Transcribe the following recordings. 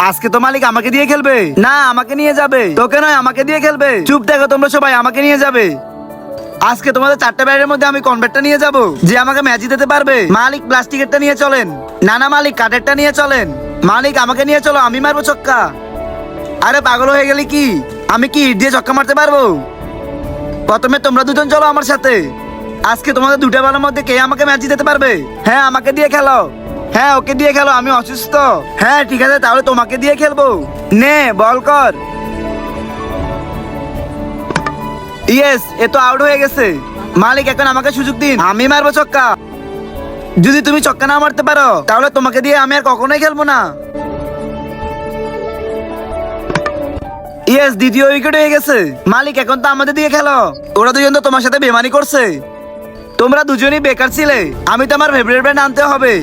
আজকে তো মালিক আমাকে দিয়ে খেলবে না, আমাকে নিয়ে যাবে। তোকে নয়, আমাকে দিয়ে খেলবে। চুপ দেখো তোমরা সবাই, আমাকে নিয়ে যাবে। আজকে তোমাদের 4টা ব্যাটের মধ্যে আমি কনভার্টটা নিয়ে যাব, যে আমাকে ম্যাচ জিতাতে পারবে। মালিক প্লাস্টিকেরটা নিয়ে চলেন। না না মালিক, কাঠেরটা নিয়ে চলেন। মালিক আমাকে নিয়ে চলো, আমি মারবো ছক্কা। আরে পাগল হয়ে গেলি কি? আমি কি ইট দিয়ে ছক্কা মারতে পারবো? প্রথমে তোমরা দুজন চলো আমার সাথে। আজকে তোমাদের 2টা বলের মধ্যে কে আমাকে ম্যাচ জিতাতে পারবে? হ্যাঁ আমাকে দিয়ে খেলো। হ্যাঁ ওকে দিয়ে খেলো, আমি অসুস্থ। হ্যাঁ ঠিক আছে, তাহলে তোমাকে দিয়ে খেলবো। নে বল কর। ইয়েস, এ তো আউট হয়ে গেছে। মালিক এখন আমাকে সুযোগ দিন, আমি মারবো ছক্কা। যদি তুমি ছক্কা না মারতে পারো তাহলে তোমাকে দিয়ে আমি আর কখনোই খেলবো না। ইয়েস, দ্বিতীয় উইকেট হয়ে গেছে। মালিক এখন তো আমাদের দিয়ে খেলো। ওরা দুজন তো তোমার সাথে বেমানি করছে। তোমরা দুজনই বেকার ছিলে, আমি তো আমার ফেভারিট ব্যান্ড আনতে হবে।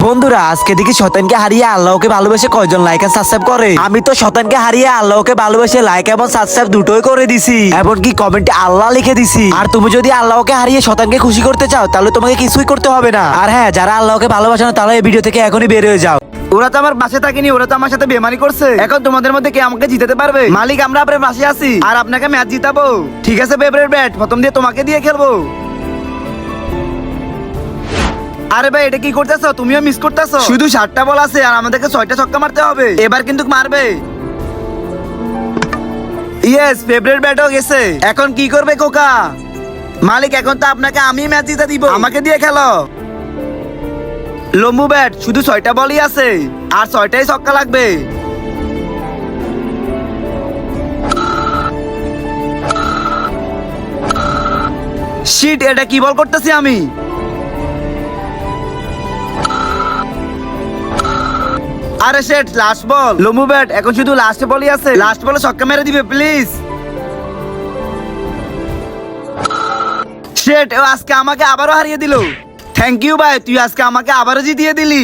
বন্ধুরা, আজকে দেখি শয়তানকে হারিয়ে আল্লাহকে ভালোবেসে কয়জন লাইক আর সাবস্ক্রাইব করে। আমি তো শয়তানকে হারিয়ে আল্লাহকে ভালোবেসে লাইক এবং সাবস্ক্রাইব দুটোই করে দিছি, এমনকি কমেন্টে আল্লাহ লিখে দিছি। আর তুমি যদি আল্লাহকে হারিয়ে শয়তানকে খুশি করতে চাও তাহলে তোমাকে কিছুই করতে হবে না। আর হ্যাঁ, যারা আল্লাহকে ভালোবাসে না তারা এই ভিডিও থেকে এখনই বের হয়ে যাও। ওরা তো আমার পাশে থাকেনি, ওরা তো আমার সাথে বেমানি করছে। এখন তোমাদের মধ্যে কে আমাকে জিতাতে পারবে? মালিক আমরা আপনার পাশে আছি আর আপনাকে ম্যাচ জিতাবো। ঠিক আছে ফেভারিট ব্যাট, প্রথম দিয়ে তোমাকে দিয়ে খেলবো। আরে ভাই এটা কি করতেছো? তুমিও মিস করতেছো। শুধু 7টা বল আছে আর আমাদেরকে 6টা ছক্কা মারতে হবে। এবার কিন্তু মারবে। ইয়েস, ফেভারিট ব্যাটও গেছে। এখন কি করবে কোকা? মালিক এখন তো আপনাকে আমি ম্যাচ জিতা দিব, আমাকে দিয়ে খেলো। লম্বু ব্যাট, শুধু 6টা বলই আছে আর 6টাই ছক্কা লাগবে। শিট, এটা কি বল করতেছি আমি? আরে শেট, লাস্ট বল। লম্বু ব্যাট এখন শুধু লাস্ট বলই আছে, লাস্ট বলে ছক্কা মেরে দিবে প্লিজ। শেট, ও আজকে আমাকে আবারও হারিয়ে দিল। থ্যাংক ইউ ভাই, তুই আজকে আমাকে আবারও জিতিয়ে দিলি।